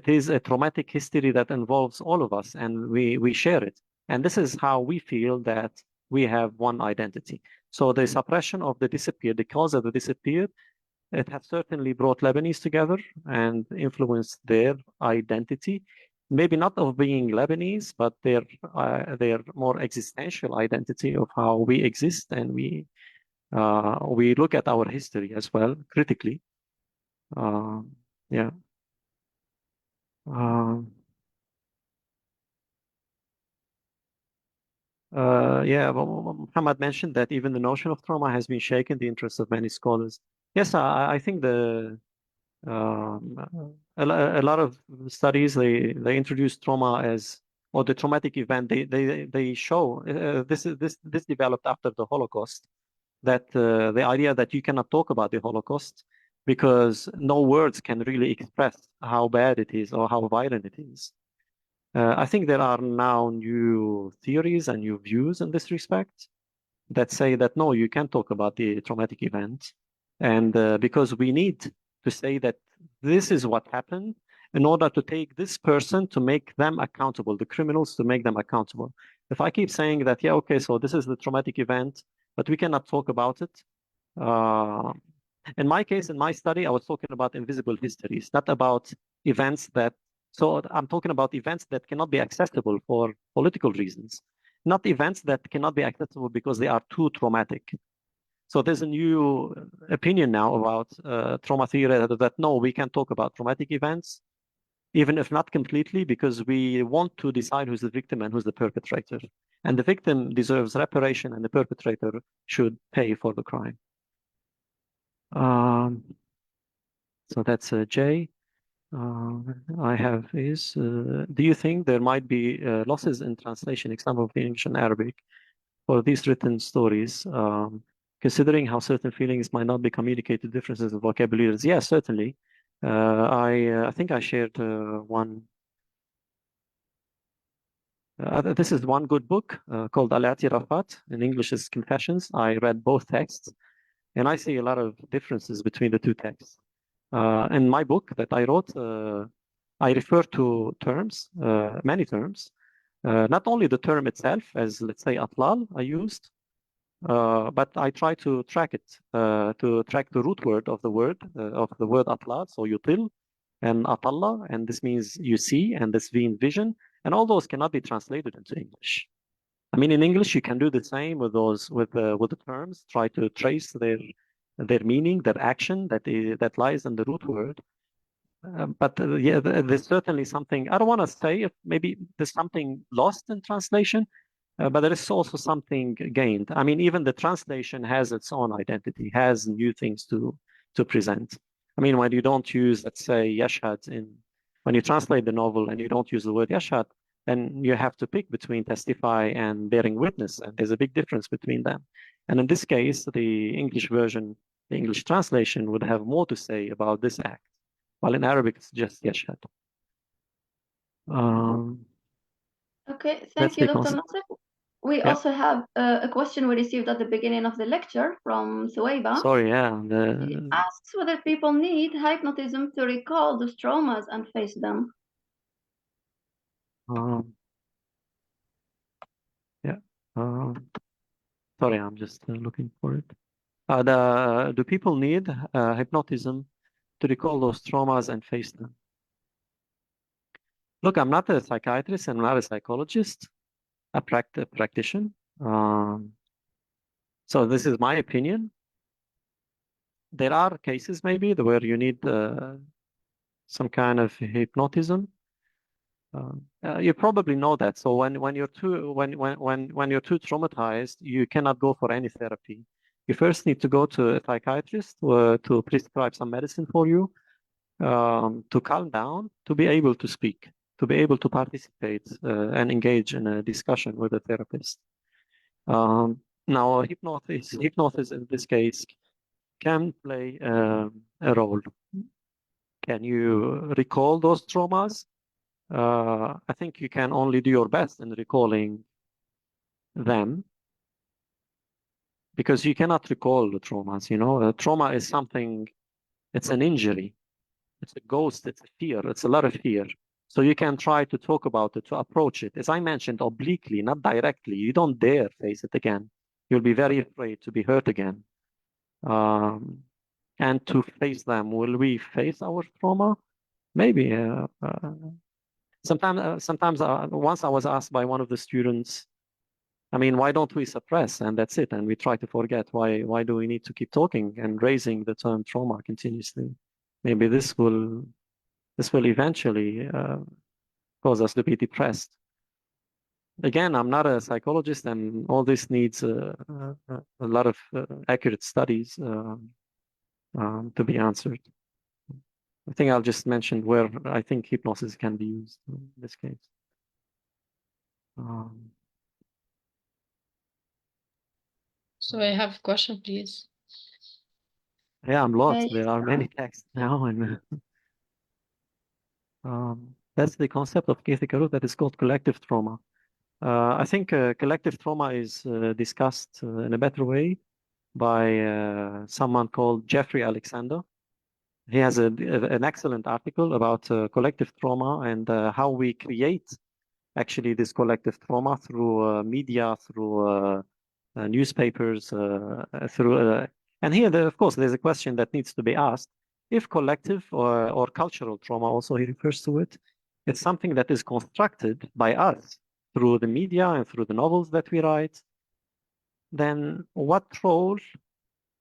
Speaker 1: is a traumatic history that involves all of us, and we share it. And this is how we feel that we have one identity. So the suppression of the disappeared, the cause of the disappeared, it has certainly brought Lebanese together and influenced their identity, maybe not of being Lebanese, but their more existential identity of how we exist, and we look at our history as well critically. Yeah. Yeah, Muhammad mentioned that even the notion of trauma has been shaken the interest of many scholars. Yes, I think a lot of studies they introduce trauma as, or the traumatic event. They show this developed after the Holocaust, that the idea that you cannot talk about the Holocaust because no words can really express how bad it is or how violent it is. I think there are now new theories and new views in this respect that say that no, you can't talk about the traumatic event, and because we need to say that this is what happened in order to take this person to make them accountable, the criminals to make them accountable. If I keep saying that, yeah, okay, so this is the traumatic event, but we cannot talk about it. In my case, in my study, I was talking about invisible histories, not about events that, so I'm talking about events that cannot be accessible for political reasons, not events that cannot be accessible because they are too traumatic. So there's a new opinion now about trauma theory that no, we can talk about traumatic events even if not completely, because we want to decide who's the victim and who's the perpetrator. And the victim deserves reparation, and the perpetrator should pay for the crime. So that's J. I have is, do you think there might be losses in translation, example of English and Arabic, for these written stories, considering how certain feelings might not be communicated, differences in vocabularies? Yes, certainly. I think I shared one. This is one good book called Al-I'tirafat. In English is Confessions. I read both texts, and I see a lot of differences between the two texts. In my book that I wrote, I refer to terms, many terms, not only the term itself, as let's say aṭlāl I used, but I try to track it, to track the root word of the word aṭlāl, so yutil, and aṭallā, and this means you see, and this means vision, and all those cannot be translated into English. I mean, in English, you can do the same with those with the terms. Try to trace their meaning, their action that lies in the root word. But yeah, there's certainly something. I don't want to say if maybe there's something lost in translation, but there is also something gained. I mean, even the translation has its own identity, has new things to present. I mean, when you don't use, let's say, yashhad when you translate the novel and you don't use the word yashhad, then you have to pick between testify and bearing witness, and there's a big difference between them. And in this case, the English version, the English translation would have more to say about this act, while in Arabic it's just yashhad.
Speaker 3: Okay, thank you, Dr. Nassif. We also have a question we received at the beginning of the lecture from Suwaiba.
Speaker 1: Sorry, yeah.
Speaker 3: She asks whether people need hypnotism to recall those traumas and face them.
Speaker 1: Yeah. Sorry, I'm just looking for it. Do people need hypnotism to recall those traumas and face them? Look, I'm not a psychiatrist and I'm not a psychologist, a practitioner. So this is my opinion. There are cases maybe where you need some kind of hypnotism. You probably know that. So when you're too traumatized, you cannot go for any therapy. You first need to go to a psychiatrist to prescribe some medicine for you, to calm down, to be able to speak, to be able to participate and engage in a discussion with a therapist. Now, hypnosis in this case can play a role. Can you recall those traumas? I think you can only do your best in recalling them, because you cannot recall the traumas. You know, trauma is something, it's an injury, it's a ghost, it's a fear, it's a lot of fear. So you can try to talk about it, to approach it, as I mentioned, obliquely, not directly. You don't dare face it again. You'll be very afraid to be hurt again. And to face them. Will we face our trauma? Maybe. Sometimes once I was asked by one of the students, I mean, why don't we suppress and that's it, and we try to forget? Why do we need to keep talking and raising the term trauma continuously? Maybe this will eventually cause us to be depressed. Again, I'm not a psychologist, and all this needs a lot of accurate studies to be answered. I think I'll just mention where I think hypnosis can be used in this case.
Speaker 2: So I have a question, please.
Speaker 1: Yeah, I'm lost. There are many texts now, and that's the concept of Keith-Karut that is called collective trauma. I think collective trauma is discussed in a better way by someone called Jeffrey Alexander. He has an excellent article about collective trauma and how we create actually this collective trauma through media, through newspapers, and here, of course, there's a question that needs to be asked. If collective or cultural trauma, also he refers to it, it's something that is constructed by us through the media and through the novels that we write, then what role,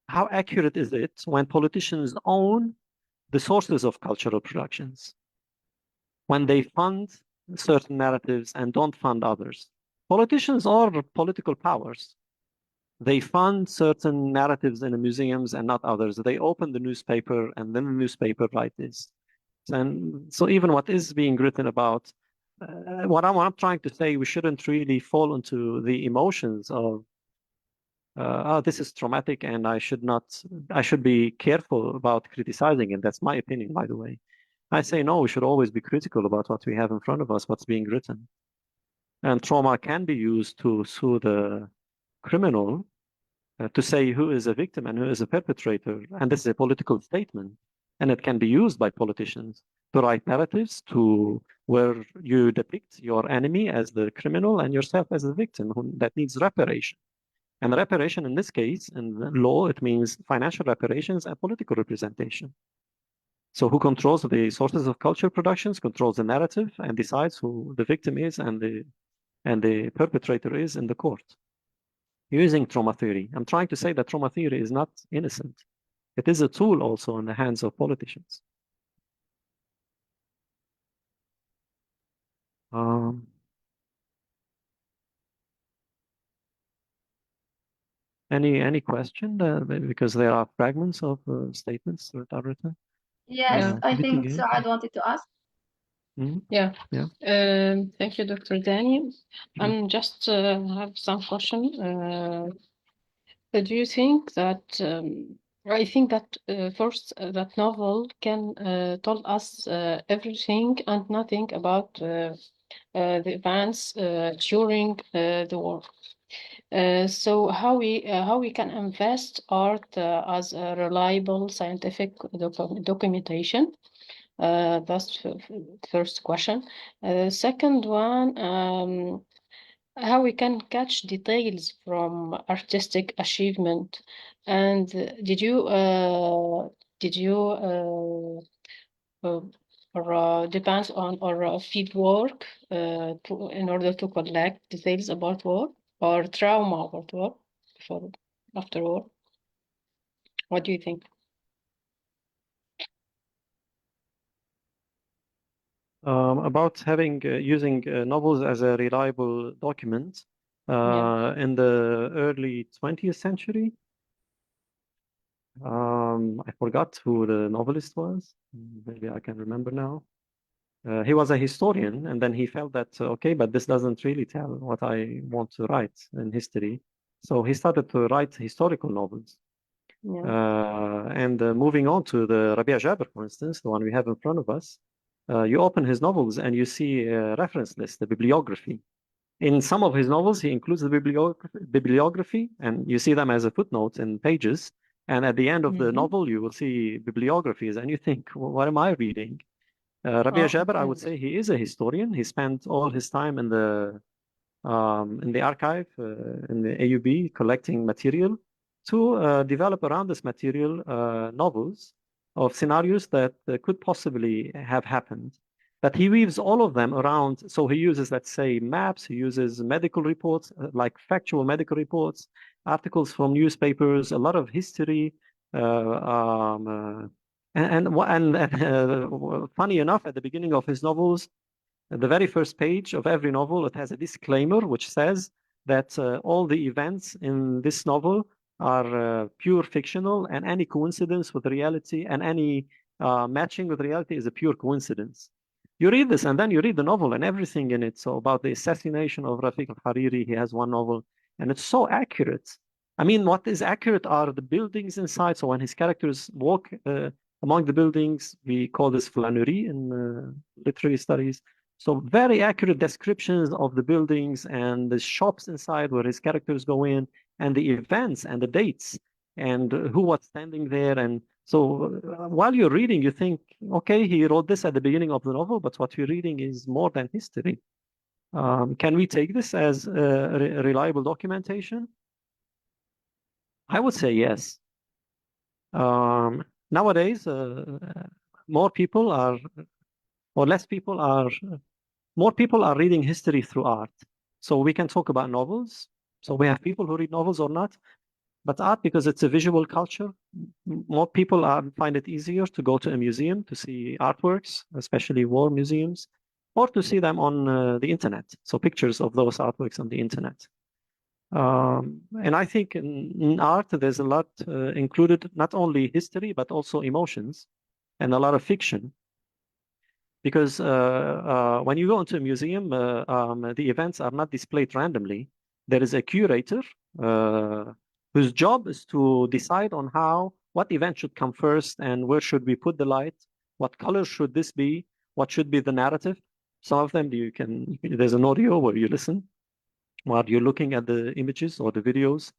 Speaker 1: how accurate is it when politicians own the sources of cultural productions? when they fund certain narratives and don't fund others. Politicians are political powers. They fund certain narratives in the museums and not others. They open the newspaper and then the newspaper writes this. And so even what is being written about, what I'm trying to say, we shouldn't really fall into the emotions of, oh, this is traumatic and I should be careful about criticizing it. That's my opinion, by the way. I say, no, we should always be critical about what we have in front of us, what's being written. And trauma can be used to sue the criminal, to say who is a victim and who is a perpetrator. And this is a political statement. And it can be used by politicians to write narratives to where you depict your enemy as the criminal and yourself as the victim that needs reparation. And reparation in this case, in law, it means financial reparations and political representation. So who controls the sources of culture productions, controls the narrative, and decides who the victim is and the perpetrator is in the court. Using trauma theory. I'm trying to say that trauma theory is not innocent. It is a tool also in the hands of politicians. Any question? Because there are fragments of statements that are written.
Speaker 3: Yes, I think
Speaker 1: again.
Speaker 3: Saad wanted to ask.
Speaker 2: Yeah.
Speaker 1: Yeah.
Speaker 2: Thank you, Dr. Dani. I'm just have some question. Do you think that I think that first that novel can tell us everything and nothing about the events during the war. So how we can invest art as a reliable scientific documentation? That's first question. Second one, how we can catch details from artistic achievement, and did you depends on or field work in order to collect details about war or trauma about war before after war? What do you think?
Speaker 1: About having using novels as a reliable document in the early 20th century. I forgot who the novelist was. Maybe I can remember now. He was a historian, and then he felt that, okay, but this doesn't really tell what I want to write in history. So he started to write historical novels. And moving on to the Rabee Jaber, for instance, the one we have in front of us, you open his novels and you see a reference list, the bibliography. In some of his novels, he includes the bibliography, and you see them as a footnote in pages. And at the end of the novel, you will see bibliographies, and you think, well, what am I reading? Rabee Jaber, I would say he is a historian. He spent all his time in the archive, in the AUB, collecting material to develop around this material novels of scenarios that could possibly have happened. But he weaves all of them around. So he uses, let's say, maps. He uses medical reports, like factual medical reports, articles from newspapers, a lot of history. And funny enough, at the beginning of his novels, at the very first page of every novel, it has a disclaimer which says that all the events in this novel are pure fictional, and any coincidence with reality and any matching with reality is a pure coincidence. You read this, and then you read the novel and everything in it. So about the assassination of Rafiq al-Hariri, he has one novel, and it's so accurate. I mean, what is accurate are the buildings inside. So when his characters walk among the buildings, we call this flânerie in literary studies. So very accurate descriptions of the buildings and the shops inside where his characters go in, and the events and the dates and who was standing there. And so while you're reading, you think, okay, he wrote this at the beginning of the novel, but what you're reading is more than history. Can we take this as reliable documentation? I would say yes. Nowadays, more people are reading history through art. So we can talk about novels. So we have people who read novels or not, but art, because it's a visual culture, more people find it easier to go to a museum to see artworks, especially war museums, or to see them on the internet. So pictures of those artworks on the internet. And I think in art, there's a lot included, not only history, but also emotions and a lot of fiction. Because when you go into a museum, the events are not displayed randomly. There is a curator whose job is to decide on what event should come first and where should we put the light, what color should this be, what should be the narrative. Some of them there's an audio where you listen while you're looking at the images or the videos.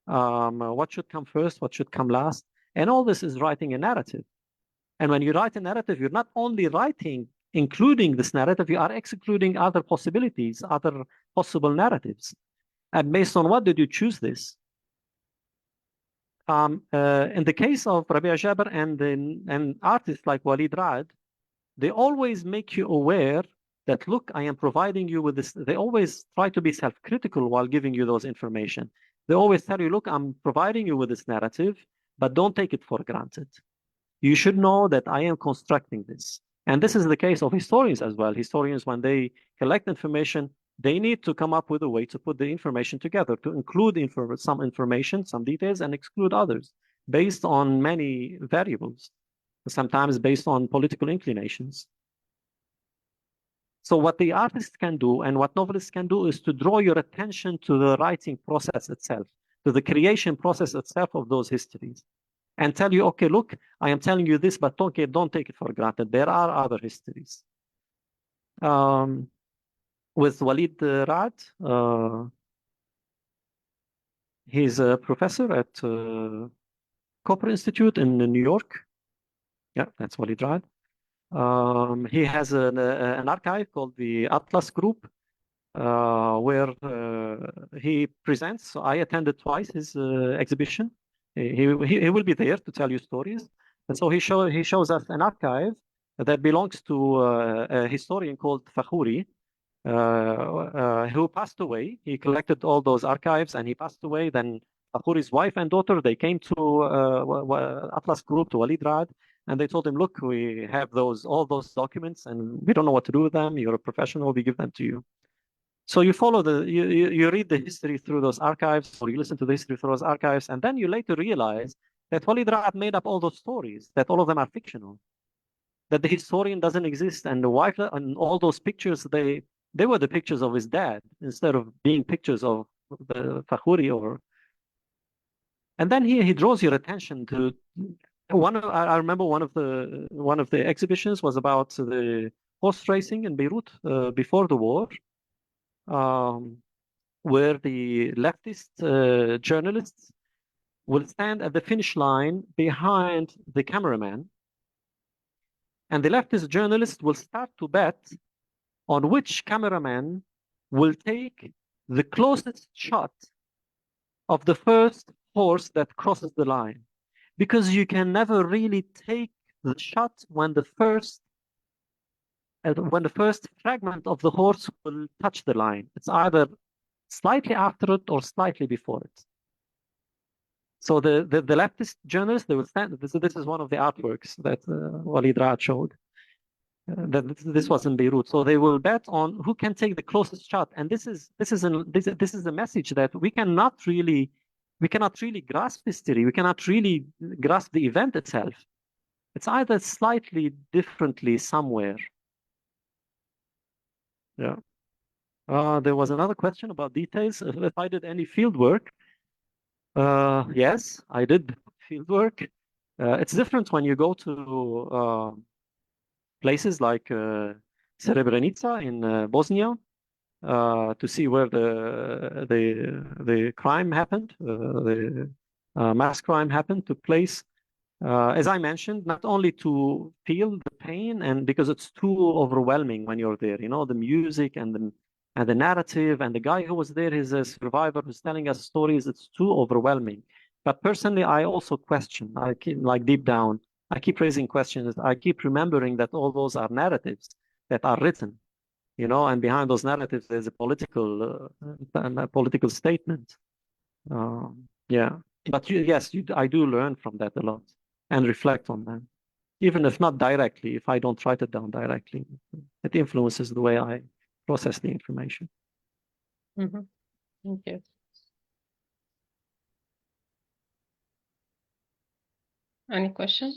Speaker 1: What should come first, what should come last, and all this is writing a narrative. And when you write a narrative, you're not only writing, including this narrative, you are excluding other possibilities, other possible narratives. And based on what did you choose this? In the case of Rabee Jaber and artists like Walid Raad, they always make you aware that, look, I am providing you with this. They always try to be self-critical while giving you those information. They always tell you, look, I'm providing you with this narrative, but don't take it for granted. You should know that I am constructing this. And this is the case of historians as well. Historians, when they collect information, they need to come up with a way to put the information together, to include some information, some details, and exclude others based on many variables, sometimes based on political inclinations. So what the artist can do and what novelists can do is to draw your attention to the writing process itself, to the creation process itself of those histories, and tell you, okay, look, I am telling you this, but don't take it for granted. There are other histories. With Walid Raad, he's a professor at Cooper Institute in New York. Yeah, that's Walid Raad. He has an archive called the aṭlāl group, where he presents. So I attended twice his exhibition. He will be there to tell you stories. And so he shows us an archive that belongs to a historian called Fakhouri, who passed away. He collected all those archives and he passed away. Then Fakhouri's wife and daughter, they came to aṭlāl group, to Walid Raad, and they told him, look, we have all those documents and we don't know what to do with them. You're a professional, we give them to you. So you follow you read the history through those archives, or you listen to the history through those archives, and then you later realize that Walid Raad made up all those stories, that all of them are fictional, that the historian doesn't exist, and the wife and all those pictures, they were the pictures of his dad instead of being pictures of the Fakhouri or. And then he draws your attention to I remember one of the exhibitions was about the horse racing in Beirut before the war. Where the leftist journalists will stand at the finish line behind the cameraman, and the leftist journalist will start to bet on which cameraman will take the closest shot of the first horse that crosses the line, because you can never really take the shot when the first fragment of the horse will touch the line. It's either slightly after it or slightly before it. So the leftist journalists, they will stand. This is one of the artworks that Walid Raad showed. This was in Beirut. So they will bet on who can take the closest shot, and this is a message that we cannot really grasp history. We cannot really grasp the event itself. It's either slightly differently somewhere. Yeah. There was another question about details. If I did any field work. Yes, I did field work. It's different when you go to places like Srebrenica in Bosnia to see where the crime happened, the mass crime took place. As I mentioned, not only to feel the pain, and because it's too overwhelming when you're there, the music and the narrative, and the guy who was there, he's a survivor who's telling us stories. It's too overwhelming. But personally, I also question, like deep down, I keep raising questions. I keep remembering that all those are narratives that are written, and behind those narratives, there's a political statement. Yeah. But yes, I do learn from that a lot and reflect on them. even if not directly, if I don't write it down directly, it influences the way I process the information.
Speaker 2: Mm-hmm. Thank you. Any question?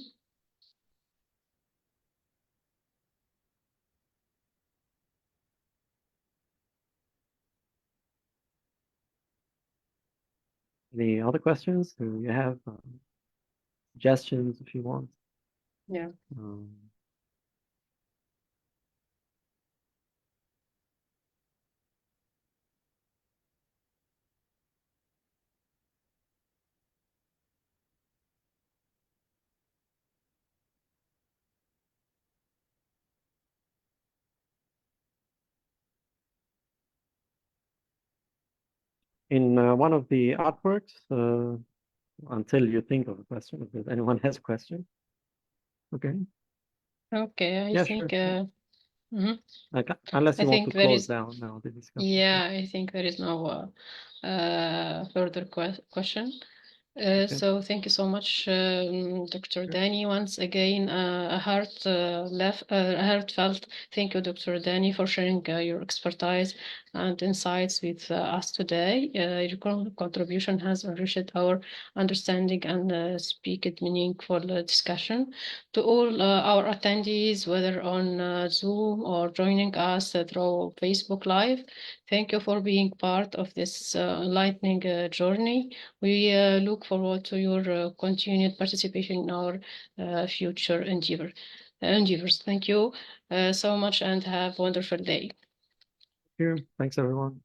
Speaker 1: Any other questions? Do you have suggestions if you want?
Speaker 2: Yeah.
Speaker 1: In one of the artworks, until you think of a question, if anyone has a question. Okay.
Speaker 2: Okay, I
Speaker 1: Yeah,
Speaker 2: think
Speaker 1: sure.
Speaker 2: mhm.
Speaker 1: Unless
Speaker 2: I
Speaker 1: you want to
Speaker 2: think there
Speaker 1: close
Speaker 2: is
Speaker 1: down now the discussion.
Speaker 2: yeah, I think there is no further question.
Speaker 1: Okay.
Speaker 2: So thank you so much, Dr.
Speaker 1: Sure.
Speaker 2: Dani. Once again, a heartfelt thank you, Dr. Dani, for sharing your expertise and insights with us today. Your contribution has enriched our understanding and speaked meaningful discussion. To all our attendees, whether on Zoom or joining us through Facebook Live, thank you for being part of this enlightening journey. We look forward to your continued participation in our future endeavors. Thank you so much and have a wonderful day.
Speaker 1: Thank you. Thanks, everyone.